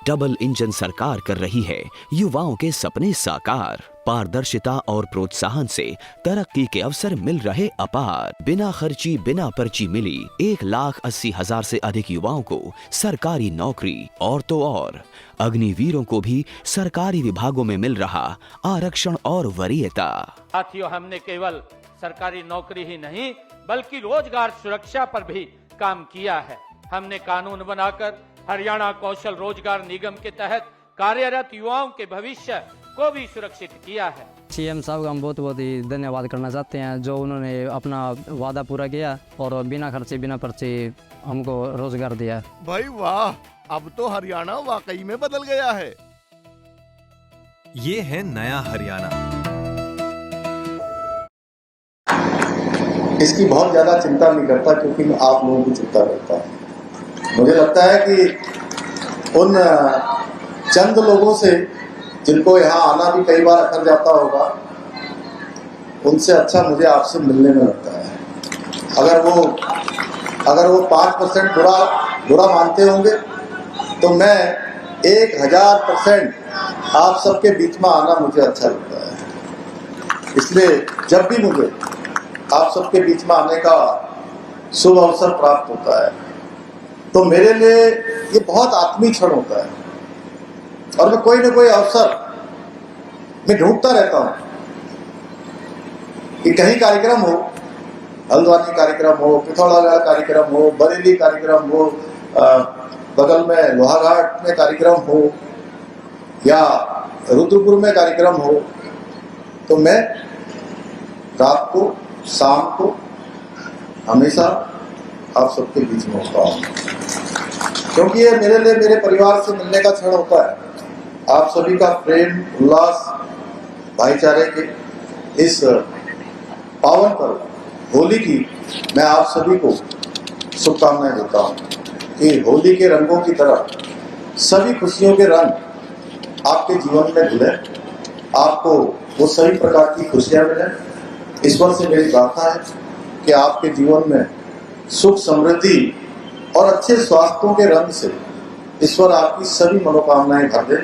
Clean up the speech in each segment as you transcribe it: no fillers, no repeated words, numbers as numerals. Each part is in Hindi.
डबल इंजन सरकार कर रही है युवाओं के सपने साकार। पारदर्शिता और प्रोत्साहन से तरक्की के अवसर मिल रहे अपार। बिना खर्ची बिना पर्ची मिली 1,80,000 से अधिक युवाओं को सरकारी नौकरी। और तो और अग्निवीरों को भी सरकारी विभागों में मिल रहा आरक्षण और वरीयता। साथियों, हमने केवल सरकारी नौकरी ही नहीं बल्कि रोजगार सुरक्षा पर भी काम किया है। हमने कानून बनाकर हरियाणा कौशल रोजगार निगम के तहत कार्यरत युवाओं के भविष्य को भी सुरक्षित किया है। सीएम साहब का हम बहुत बहुत ही धन्यवाद करना चाहते हैं, जो उन्होंने अपना वादा पूरा किया और बिना खर्चे बिना पर्चे हमको रोजगार दिया। भाई वाह, अब तो हरियाणा वाकई में बदल गया है। ये है नया हरियाणा। इसकी बहुत ज्यादा चिंता नहीं करता क्योंकि मैं आप लोगों की चिंता करता हूँ। मुझे लगता है कि उन चंद लोगों से जिनको यहाँ आना भी कई बार अखर जाता होगा, उनसे अच्छा मुझे आपसे मिलने में लगता है। अगर वो 5% बुरा मानते होंगे तो मैं 1000% आप सबके बीच में आना मुझे अच्छा लगता है। इसलिए जब भी मुझे आप सबके बीच में आने का शुभ अवसर प्राप्त होता है तो मेरे लिए ये बहुत आत्मीय क्षण होता है और मैं कोई ना कोई अवसर मैं ढूंढता रहता हूं कि कहीं कार्यक्रम हो, हल्द्वानी कार्यक्रम हो, पिथौरागढ़ कार्यक्रम हो, बरेली कार्यक्रम हो, बगल में लोहाघाट में कार्यक्रम हो या रुद्रपुर में कार्यक्रम हो, तो मैं रात को शाम को हमेशा आप सबके बीच में होता हूँ, क्योंकि ये मेरे लिए मेरे परिवार से मिलने का क्षण होता है। आप सभी का प्रेम, उल्लास, भाईचारे के इस पावन पर्व होली की मैं आप सभी को शुभकामनाएं देता हूँ कि होली के रंगों की तरह सभी खुशियों के रंग आपके जीवन में घुले, आपको वो सभी प्रकार की खुशियां मिले। ईश्वर से मेरी प्रार्थना है कि आपके जीवन में सुख, समृद्धि और अच्छे स्वास्थ्यों के रंग से ईश्वर आपकी सभी मनोकामनाएं भर दे,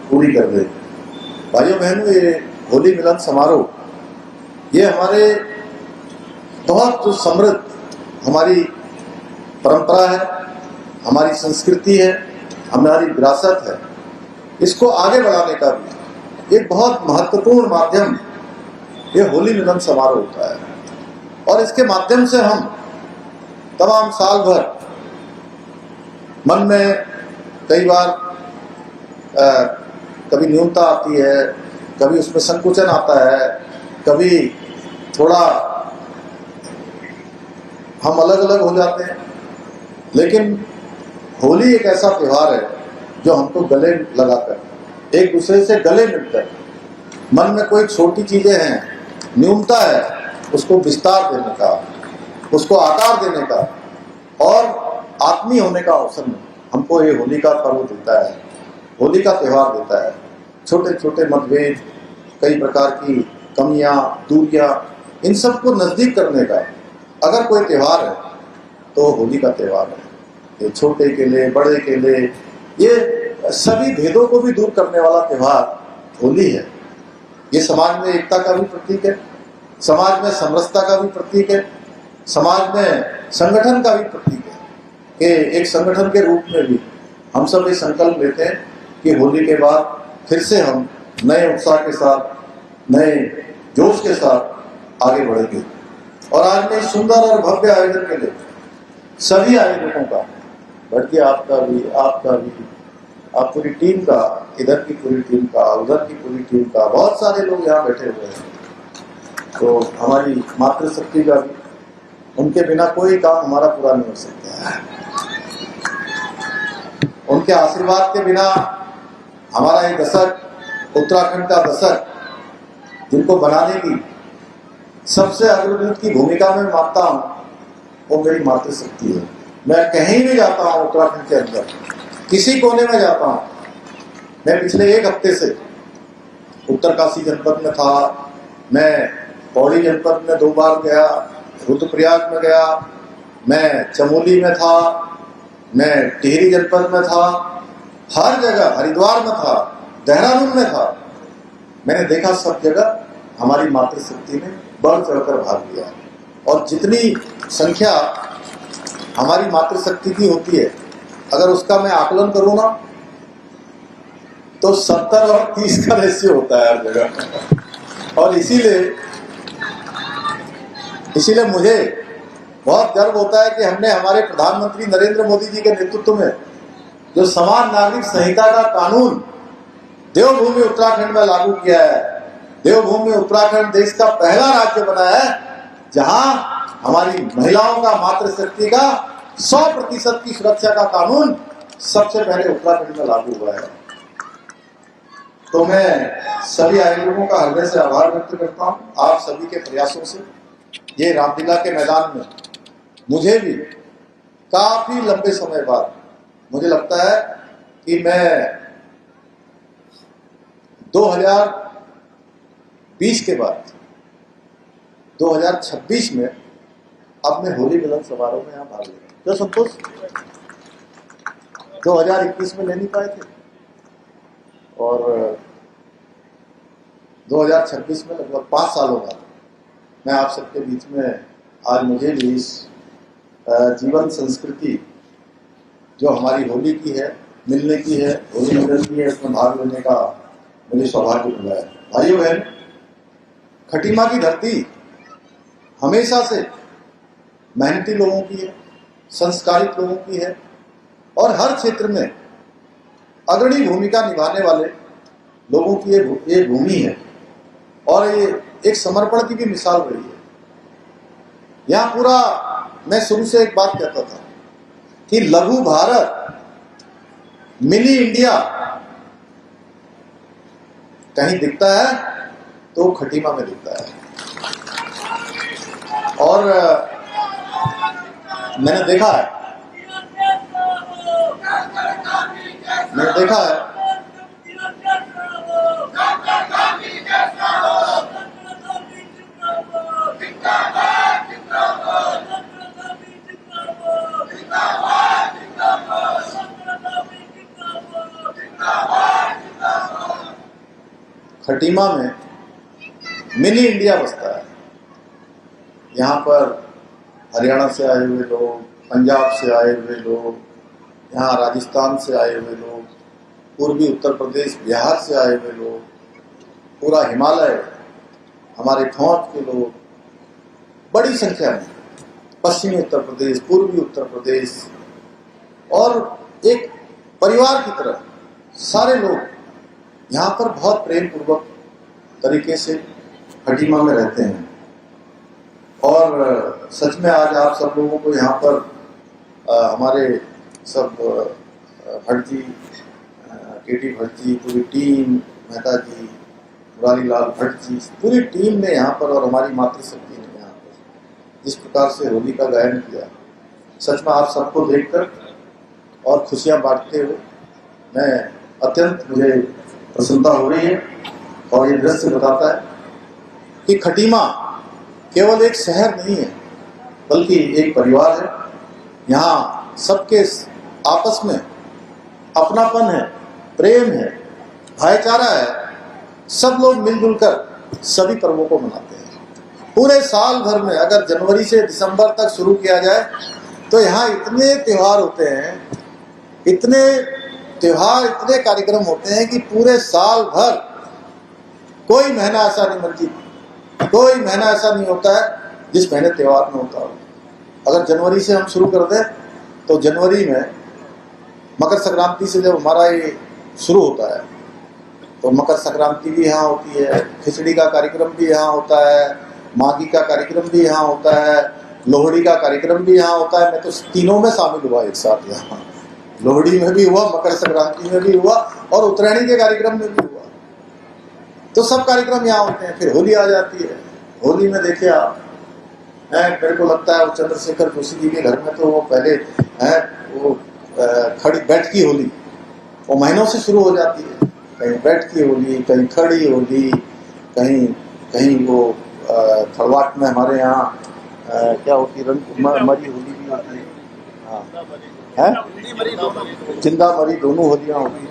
पूरी कर दे। भाइयों बहनों, ये होली मिलन समारोह ये हमारे बहुत समृद्ध हमारी परंपरा है, हमारी संस्कृति है, हमारी विरासत है। इसको आगे बढ़ाने का भी एक बहुत महत्वपूर्ण माध्यम ये होली मिलन समारोह होता है और इसके माध्यम से हम तमाम साल भर मन में कई बार कभी न्यूनता आती है, कभी उसमें संकुचन आता है, कभी थोड़ा हम अलग अलग हो जाते हैं, लेकिन होली एक ऐसा त्योहार है जो हमको गले लगाकर एक दूसरे से गले मिलकर मन में कोई छोटी चीजें हैं, न्यूनता है, उसको विस्तार देने का, उसको आकार देने का और आत्मीय होने का अवसर हमको ये होली का पर्व देता है, होली का त्यौहार देता है। छोटे छोटे मतभेद, कई प्रकार की कमियां, दूरियां, इन सबको नजदीक करने का अगर कोई त्यौहार है तो होली का त्यौहार है। ये छोटे के लिए, बड़े के लिए, ये सभी भेदों को भी दूर करने वाला त्यौहार होली है। ये समाज में एकता का भी प्रतीक है, समाज में समरसता का भी प्रतीक है, समाज में संगठन का भी प्रतीक है कि एक संगठन के रूप में भी हम सब ये संकल्प लेते हैं कि होली के बाद फिर से हम नए उत्साह के साथ, नए जोश के साथ आगे बढ़ेंगे। और आज में सुंदर और भव्य आयोजन के लिए सभी आयोजकों का, बल्कि आपका भी, आप पूरी टीम का, इधर की पूरी टीम का, उधर की पूरी टीम का, बहुत सारे लोग यहाँ बैठे हुए हैं, तो हमारी मातृशक्ति का भी, उनके बिना कोई काम हमारा पूरा नहीं हो सकता है। उनके आशीर्वाद के बिना हमारा ये दशक, उत्तराखंड का दशक, जिनको बनाने की सबसे अग्रदूत की भूमिका में मानता हूँ, वो मेरी मातृशक्ति है। मैं कहीं भी जाता हूँ उत्तराखंड के अंदर, किसी कोने में जाता हूँ, मैं पिछले एक हफ्ते से उत्तरकाशी जनपद में था, मैं पौड़ी जनपद में 2 बार गया, रुद्रप्रयाग में गया, मैं चमोली में था, मैं टिहरी जनपद में था, हर जगह, हरिद्वार में था, देहरादून में था, मैंने देखा सब जगह हमारी मातृशक्ति ने बढ़ चढ़कर भाग लिया। और जितनी संख्या हमारी मातृशक्ति की होती है, अगर उसका मैं आकलन करूँ ना, तो 70 और 30 का रेशियो होता है हर जगह। और इसीलिए मुझे बहुत गर्व होता है कि हमने हमारे प्रधानमंत्री नरेंद्र मोदी जी के नेतृत्व में जो समान नागरिक संहिता का कानून देवभूमि उत्तराखंड में लागू किया है। देवभूमि उत्तराखंड देश का पहला राज्य बना है जहां हमारी महिलाओं का, मातृशक्ति का 100% की सुरक्षा का कानून सबसे पहले उत्तराखंड में लागू हुआ है। तो मैं सभी आयोजकों का हृदय से आभार व्यक्त करता हूं। आप सभी के प्रयासों से ये रामलीला के मैदान में मुझे भी काफी लंबे समय बाद मुझे लगता है कि मैं 2020 के बाद 2026 में अब मैं होली मिलन समारोह में यहाँ भाग ले रहा हूँ। क्या संतोष 2021 में ले नहीं पाए थे और 2026 में लगभग 5 सालों बाद मैं आप सबके बीच में आज मुझे भी इस जीवन संस्कृति जो हमारी होली की है, मिलने की है, होली मिलन की है, इसमें भाग लेने का मुझे सौभाग्य मिला है। भाइयों बहन, खटीमा की धरती हमेशा से मेहनती लोगों की है, संस्कारित लोगों की है और हर क्षेत्र में अग्रणी भूमिका निभाने वाले लोगों की ये भूमि है और ये एक समर्पण की भी मिसाल रही है। यहाँ पूरा मैं शुरू से एक बात कहता था कि लघु भारत, मिनी इंडिया कहीं दिखता है तो खटीमा में दिखता है। और मैंने देखा है खटीमा में मिनी इंडिया बसता है। यहाँ पर हरियाणा से आए हुए लोग, पंजाब से आए हुए लोग, यहाँ राजस्थान से आए हुए लोग, पूर्वी उत्तर प्रदेश, बिहार से आए हुए लोग, पूरा हिमालय, हमारे ठौंठ के लोग, बड़ी संख्या में पश्चिमी उत्तर प्रदेश, पूर्वी उत्तर प्रदेश और एक परिवार की तरह सारे लोग यहाँ पर बहुत प्रेम पूर्वक तरीके से खटीमा में रहते हैं। और सच में आज आप सब लोगों को यहाँ पर हमारे सब भट्ट जी, केटी भट्ट जी, पूरी टीम, मेहता जी, मुरारी लाल भट्ट जी, पूरी टीम ने यहाँ पर और हमारी मातृशक्ति ने यहाँ पर जिस प्रकार से होली का गायन किया, सच में आप सबको देखकर और खुशियाँ बांटते हुए मैं अत्यंत मुझे प्रसन्नता हो रही है। और ये दृश्य बताता है कि खटीमा केवल एक शहर नहीं है बल्कि एक परिवार है। यहाँ सबके आपस में अपनापन है, प्रेम है, भाईचारा है। सब लोग मिलजुल कर सभी पर्वों को मनाते हैं। पूरे साल भर में अगर जनवरी से दिसंबर तक शुरू किया जाए तो यहाँ इतने त्यौहार होते हैं, इतने त्योहार, इतने कार्यक्रम होते हैं कि पूरे साल भर कोई महीना ऐसा नहीं मिलती, कोई महीना ऐसा नहीं होता है जिस महीने त्योहार में होता हो। अगर जनवरी से हम शुरू कर दें तो जनवरी में मकर संक्रांति से जब हमारा ये शुरू होता है तो मकर संक्रांति भी यहाँ होती है, खिचड़ी का कार्यक्रम भी यहाँ होता है, माघी का कार्यक्रम भी यहाँ होता है, लोहड़ी का कार्यक्रम भी यहाँ होता है। मैं तो तीनों में शामिल हुआ एक साथ। यहाँ लोहड़ी में भी हुआ, मकर संक्रांति में भी हुआ और उत्तरायणी के कार्यक्रम में भी हुआ। तो सब कार्यक्रम यहाँ होते हैं। फिर होली आ जाती है। होली में देखिए आप, मेरे को लगता है वो चंद्रशेखर जोशी जी के घर में तो वो पहले वो खड़ी बैठ की होली वो महीनों से शुरू हो जाती है। कहीं बैठ की होली, कहीं खड़ी होली, कहीं कहीं वो थड़वाट में हमारे यहाँ क्या होती है, रंग मरी होली भी होती है। हाँ, है, जिंदा मरी दोनों होलियां होगी।